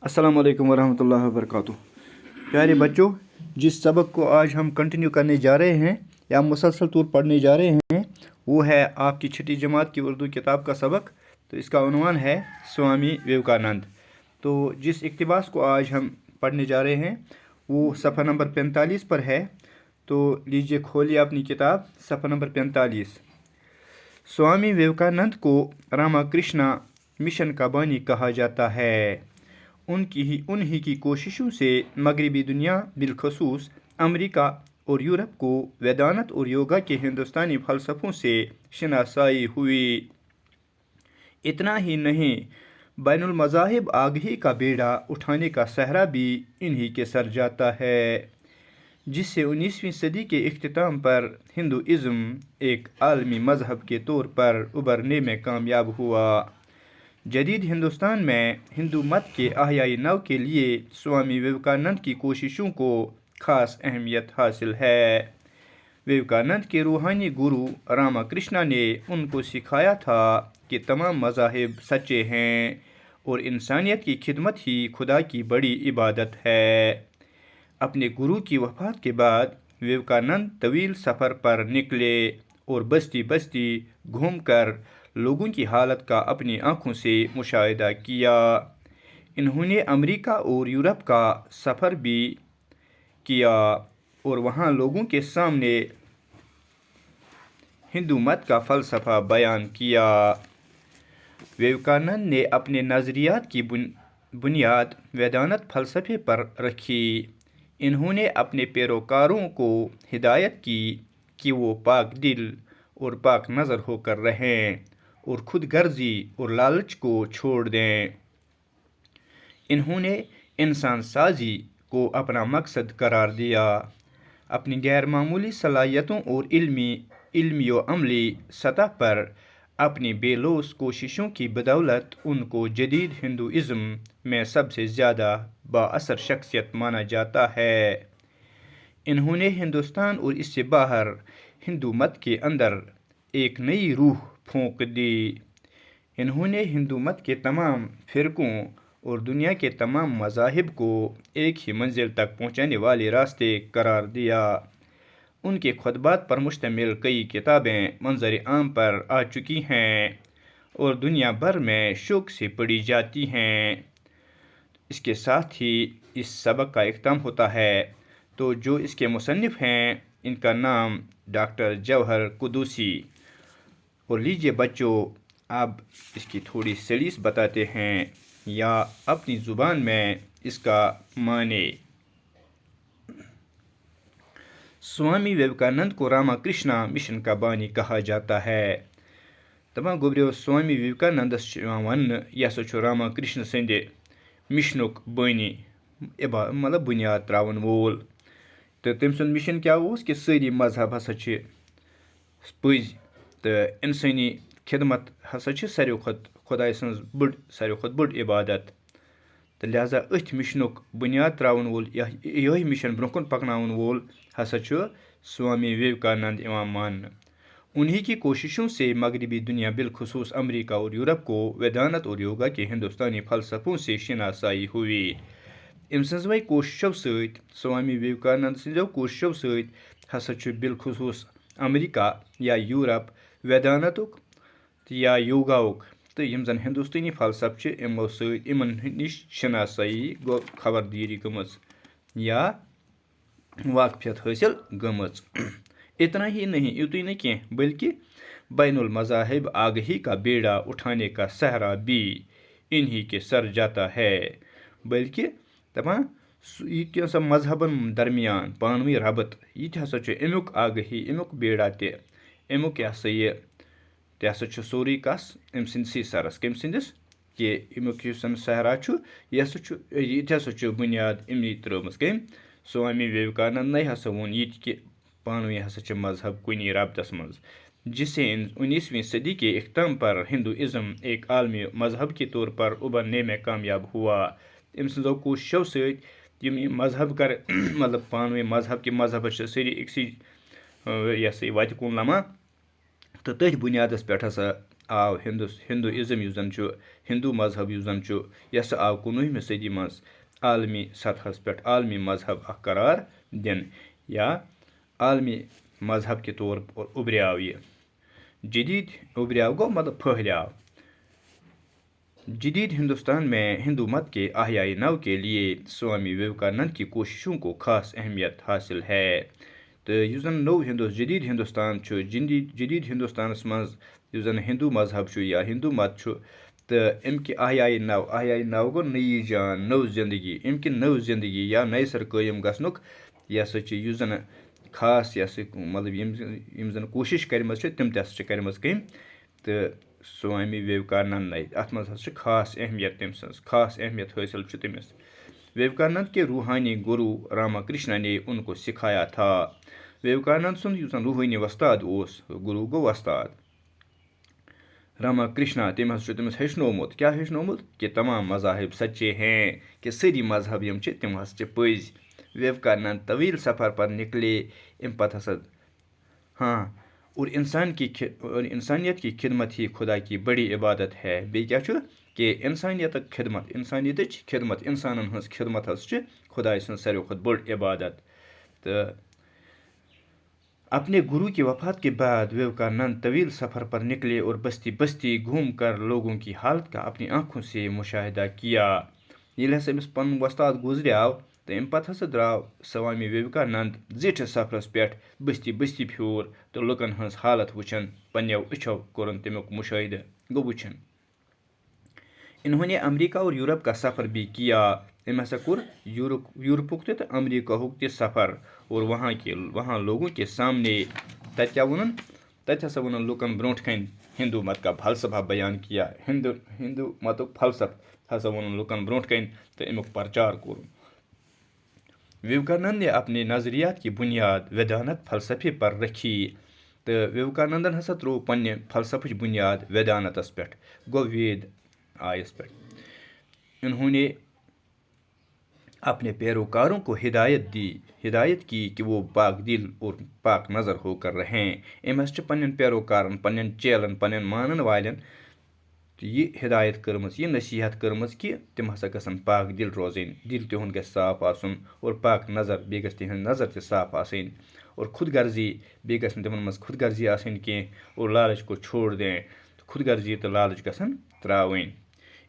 अस्सलाम वालेकुम वरहमतुल्लाहि वबरकातुहू। प्यारे बच्चों, जिस सबक को आज हम कंटिन्यू करने जा रहे हैं या मुसलसल तौर पढ़ने जा रहे हैं वो है आपकी छठी जमात की उर्दू किताब का सबक। तो इसका उन्वान है स्वामी विवेकानंद। तो जिस इक़्तिबास को आज हम पढ़ने जा रहे हैं वो सफ़ा नंबर 45 पर है। तो लीजिए खोलिए अपनी किताब सफ़ा नंबर 45। स्वामी विवेकानंद को रामाकृष्णा मिशन का बानी कहा जाता है। उन्हीं की कोशिशों से मगरबी दुनिया बिलखसूस अमेरिका और यूरोप को वेदांत और योगा के हिंदुस्तानी फ़लसफ़ों से शनासाई हुई। इतना ही नहीं, बैनुल मज़ाहिब आगही का बेड़ा उठाने का सहरा भी इन्हीं के सर जाता है, जिससे 19वीं सदी के इख्तिताम पर हिंदुइज़्म एक आलमी मज़हब के तौर पर उभरने में कामयाब हुआ। जदीद हिंदुस्तान में हिंदू मत के अहयाई नव के लिए स्वामी विवेकानंद की कोशिशों को ख़ास अहमियत हासिल है। विवेकानंद के रूहानी गुरु रामाकृष्णा ने उनको सिखाया था कि तमाम मज़ाहिब सच्चे हैं और इंसानियत की खिदमत ही खुदा की बड़ी इबादत है। अपने गुरु की वफ़ात के बाद विवेकानंद तवील सफ़र पर निकले और बस्ती बस्ती घूमकर लोगों की हालत का अपनी आँखों से मुशाहिदा किया। इन्होंने अमेरिका और यूरोप का सफ़र भी किया और वहाँ लोगों के सामने हिंदू मत का फ़लसफ़ा बयान किया। विवेकानंद ने अपने नज़रियात की बुनियाद वेदांत फ़लसफ़े पर रखी। इन्होंने अपने पैरोकारों को हिदायत की कि वो पाक दिल और पाक नज़र होकर रहें और खुद गर्जी और लालच को छोड़ दें। इन्होंने इंसान साजी को अपना मकसद करार दिया। अपनी गैर मामूली सलाहियतों और इल्मी व अमली सतह पर अपनी बेलौस कोशिशों की बदौलत उनको जदीद हिंदुइज़्म में सबसे ज़्यादा बाअसर शख्सियत माना जाता है। इन्होंने हिंदुस्तान और इससे बाहर हिंदू मत के अंदर एक नई रूह फूंक दी। इन्होंने हिंदू मत के तमाम फ़िरक़ों और दुनिया के तमाम मज़ाहिब को एक ही मंजिल तक पहुँचाने वाले रास्ते करार दिया। उनके खुतबात पर मुश्तमिल कई किताबें मंज़र आम पर आ चुकी हैं और दुनिया भर में शौक़ से पढ़ी जाती हैं। इसके साथ ही इस सबक का इख्तिताम होता है। तो जो इसके मुसन्निफ़ हैं इनका नाम डॉक्टर जवाहर कुदूसी। और लीजिए बच्चों, अब इसकी थोड़ी स्टडीज़ बताते हैं या अपनी ज़ुबान में इसका माने। स्वामी विवेकानंद को रामाकृष्णा मिशन का बानी कहा जाता है। तमाम गोब्रियो स्वामी विवेकानंदस वन यह रामाकृष्ण संदे मिशनुक बानी मतलब बुनियाद त्रावन वोल। तो तम सुंद मिशन क्या कि सारी मजहब हसा पज तो इंसानी खिदमत हसा सारे खुद खुदा सारे खुद बड़ इबादत। तो लिहाजा अथ मिशनुक बुनियाद त्रावन वोल यह मिशन ब्रोकन पकनावन वोल हसा स्वामी विवेकानंद इवान मान। उन्हीं की कोशिशों से मगरबी दुनिया बिलखसूस अमेरिका और यूरोप को वेदांत और योगा के हिंदुस्तानी फ़लसफ़ों से शनासाई हुई। अमसै कोशिशों सत स्वामी विवेकानंद सो कोशिशों सत हसा बिलखसूस अमेरिका या यूरोप वेदांतुक या योगाउक तो यम जन हिंदुस्तानी फ़लसफ़ इमो समन नश शनासाई गो खबरदारी गमज या वाकफियत हासिल गमज। इतना ही नहीं, युत नहीं कह बल्कि बैनुल मज़ाहिब आगही का बेड़ा उठाने का सहरा भी इन्हीं के सर जाता है। बल्कि दपान यह मजहबन दरमियान पानवी रबत यह हसा अमुक आगही अमुक बेड़ा तमुक यह हसा सोरी कस अम सी सरस कम सिंदिस कि अमुक सहरा यह हसा बुनियाद इमनी त्रोमस कम स्वामी विवेकानंद ने हसा वोन ये कि पानवी हसा मजहब कुनी रबतस मज, जिससे 19वीं सदी के इख्तिताम पर हिंदुइज़्म एक आलमी मजहब के तौर पर उभरने में कामयाब हुआ। अम सो कोशिशों सत मजहब कर मतलब पानवी मजहब के मजहब सारी एक यह वत कुन लमा तो तथ बुनियादस पे हसा आव हिंदुइज़म युस जन हिंदू मजहब युस जन यह आव 19वीं सदी मज आलमी सतहस पे आलमी मजहब करार दिन या आलमी मजहब के तौर पर उभरियाव यह जदीद उभरियाव गो मतलब फहलियाव। जदीद हिंदुस्तान में हिंदू मत के आह्याई नव के लिए स्वामी विवेकानंद की कोशिशों को खास अहमियत हासिल है। तो युस जन नव जदीद हिंदुस्तान जदीद हिंदुस्तान मज युस जन हिंदू मजहब या हिंदू मत तो अमि आह्याई नव गो नई जान नव जिंदगी अमि नव जिंदगी या नए सर कायम गसनुक यह युस जन खास मतलब यम जन कोशिश करम तम तम कम तो स्वामी विवेकानंद अत मज खास अहमियत तम खास अहमियत हासिल तमिस। विवेकानंद के रूहानी गुरु रामाकृष्ण ने उनको सिखाया था। विवेकानंद सुन युस रूहानी वस्ताद गुरु गो वस्ताद रामाकृष्ण तमिस हेचनोमुत क्या हेचनोमुत कि तमाम मज़ाहिब सच्चे हैं कि सारी मजहब यम तम पज। विवेकानंद तवील सफ़र पर निकले अम पत हाँ और इंसानियत की खिदमत ही खुदा की बड़ी इबादत है। बे क्या कि इंसानियत खिदमत इंसान हज खिदमत खुदा सारे खुद बड़ इबादत। तो अपने गुरु की वफात के बाद विवेकानंद तवील सफ़र पर निकले और बस्ती बस्ती घूम कर लोगों की हालत का अपनी आंखों से मुशाहिदा किया। ये अमिस पन वस्ताद गुजरियाव तो अम पत द्राव स्वामी विवेकानंद जीठस सफरस पे बस्ती बस्ती फ्योर तो लुकन हज हालत वुचन पन्यों अछो कोरन तमुक मुशाहिदा गो वुचन। इन्होंने अमेरिका और यूरोप का सफ़र भी किया। अम हसा कोर यूरोपुक तो अमेरिकाहुक ते सफ़र और वहाँ लोगों के सामने तत क्या वनन तत हसा वनन लुकन ब्रोट कन हिंदू मत का फलसफा बयान किया। हिंदू मतुक फलसफ हसा वनन लुकन ब्रोट कन तो अमुक प्रचार कोर। विवेकानंद ने अपने नज़रियात की बुनियाद वेदांत फलसफे पर रखी। तो विवेकानंदन हसा त्रो पन्ने फलसफच बुनियाद वेदांतस पे गो वेद आयस पे। इन्होंने अपने पैरोकारों को हिदायत की कि वो पाक दिल और पाक नज़र होकर रहें। अम पन्न पैरोकारन पन्न चेलन पन्न मानन वालन ये हिदायत कर्मस ये नसीहत कर्मस कि तम हसा गसन पाक दिल रोजन दिल तिहुंद गस साफ आसन और पाक नज़र बे गस तिहंद नज़र ते साफ आसन और खुद गर्जी बे गस तिमन मज खुद गर्जी आसन कह और लालच को छोड़ दें खुद गर्जी तो लालच गसन त्रावन।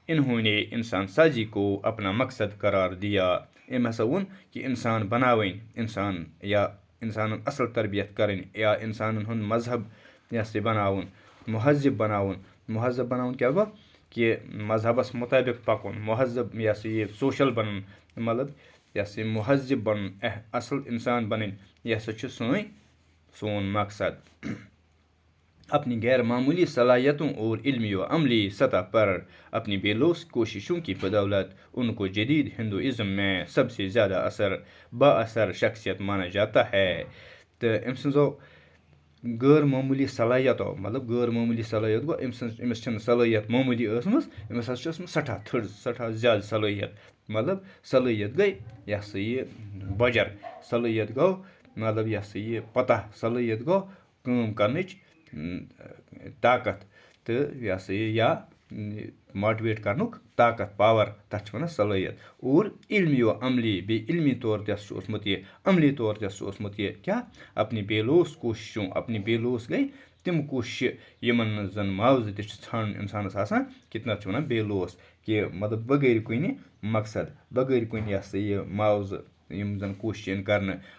इन्होंने इंसान साजी को अपना मकसद करार दिया। अम हसा वोन कि इंसान बनावन इंसान या इंसान असल तरबियत करें या इंसान हन मजहब यह बनावन महजब बनावन क्या गो कि मजहबस मुताबिक पकुन महजब ये सोशल बन मतलब यह महजब बन असल इंसान बन यह सोन मकसद। अपनी गैर मामूली सलाहियतों और इल्मी व अमली सतह पर अपनी बेलौस कोशिशों की बदौलत उनको जदीद हिंदुइज़्म में सबसे ज़्यादा बाअसर शख्सियत माना जाता है। तो अम सो गैर मामूली सलाहियतों मतलब गैर मामूली सलाहियत गो अमिस सलाहियत मामूली अमिस सठा थड़ सठा ज़्यादा सलाहियत मतलब सलाहियत गई यह बजर सलाहियत गो मतलब यह पता सलाहियत गो काम करनच ताकत तो या मोटिवेट करनुक ताकत पावर तथ वन सलाहियत और इल्मी व अमली बे इल्मी तौर तसमुत ये अमली तौर तसमुत ये क्या अपनी बेलौस कोशिशों अपनी बेलौस गई तम कोशिश यमन जन मुआवजे ठान इंसानस आसान कितना वन बेलौस कि मतलब बगैर कुन मकसद बगैर कुन ये मुआवजे यम जन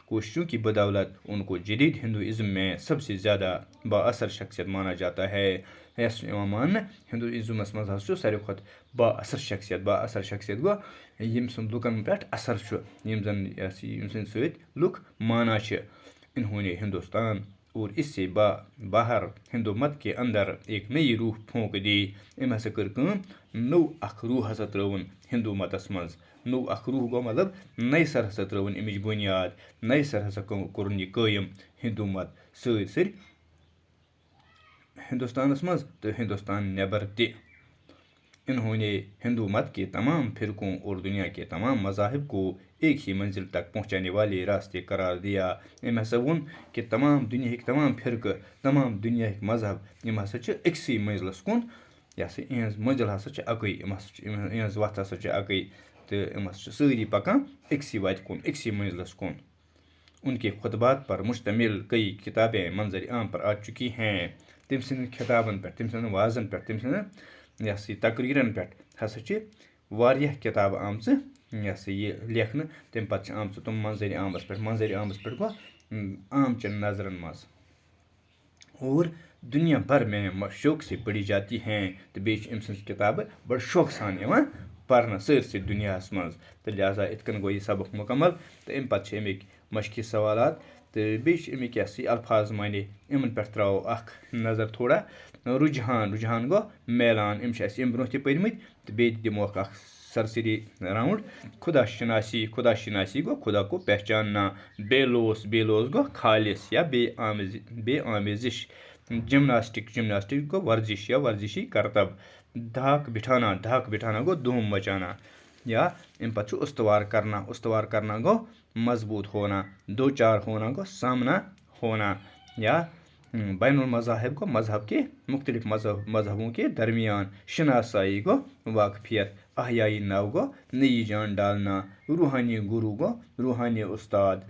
कोशिशों की बदौलत उनको जदीद हिंदुइज़्म में सबसे ज़्यादा बाअसर शख्सियत माना जाता है। यस मान हिंदुइज़्मस मज सारे खुद बाअसर शख्सियत गो यम सुन लुकन पे असर यम जन सत लुक माना। इन्होंने हिंदुस्तान और इससे बाहर हिंदू मत के अंदर एक नई रूह फूंक दी। अम हसा कर नौ रूह हसा त्रवन हिंदू मतस मज नौ रूह गो मतलब नई सर हसा त्रवन अमिच बुनियाद नई सर हसा कोरन यह कायम हिंदू मत सर हिंदुस्तानस मज तो हिंदुस्तान नेबर ते। इन्होंने हिंदू मत के तमाम फिरकों और दुनिया के तमाम मज़ाहिब को एक ही मंजिल तक पहुँचाने वाले रास्ते करार दिया। अम हसा वोन कि तमाम दुनिया तमाम फिरकः तमाम दुनिया मज़हब यम हसा अक्सै मंजिलस कुन यह हसा इहज मंजिल हसा अकै इहज वत हसा अकै तो यम हसा सारी पकान अक्सै वत कुन अक्सै मंजिलस कुन। उनके खुतबात पर मुश्तमिल कई किताबें मंजर आम पर आ चुकी हैं। तम सद खिताबन पे तम सद वाजन पे तम सद यह तकरीरन पे हसा किताब आम यह लेखन तम पे आम तुम मंजर आमस पे गो आम चन नजरन मज और दुनिया भर में शौक से पढ़ी जाती हैं। तो बे अम सज किताब बड़ शौक सान पर्न सरसै दुनिया मज तो लिहाजा इतकन गो यह सबक मुकम्मल। तो अम पे अमिक मशकी सवालात तो बे अमिक अल्फाज माने इन पे त्रो नज़र थोड़ा रुझान गो मेलान अम ब्रो पर्मत तो बे दिमो सरसरी राउंड खुदा शनासी गो खुदा को पहचानना, बेलोस गो खालिस या बेआमेजिश, जिम्नास्टिक गो वर्जिश या वर्जिशी करतब, धाक बिठाना गो धूम मचाना या इन पे उस्तवार करना गो मजबूत होना, दो चार होना गो सामना होना या बैनुल मज़ाहिब गो मज़हब के मुख्तलिफ मज़हबों के दरमियान शनासाई गो वाकफियत, अहयाई नाव गो नई जान डालना, रूहानी गुरु गो रूहानी उस्ताद,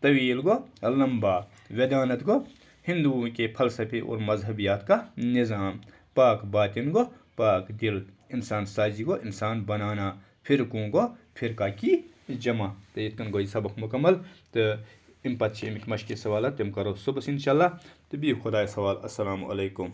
तवील गो लंबा, वेदानत गो हिंदुओं के फलसफे और मजहबियात का निज़ाम, पाक बातिन गो पाक दिल, इंसान साजी गो इंसान बनाना, फिरकों गो फिरका की जमा। तो इतकन गो सबक मुकम्मल। तो अम पे अमिक मशकी सवाल तम करो सुबह इंशाल्लाह। तो बिहु खुदायस हवाल। अस्सलामु अलैकुम।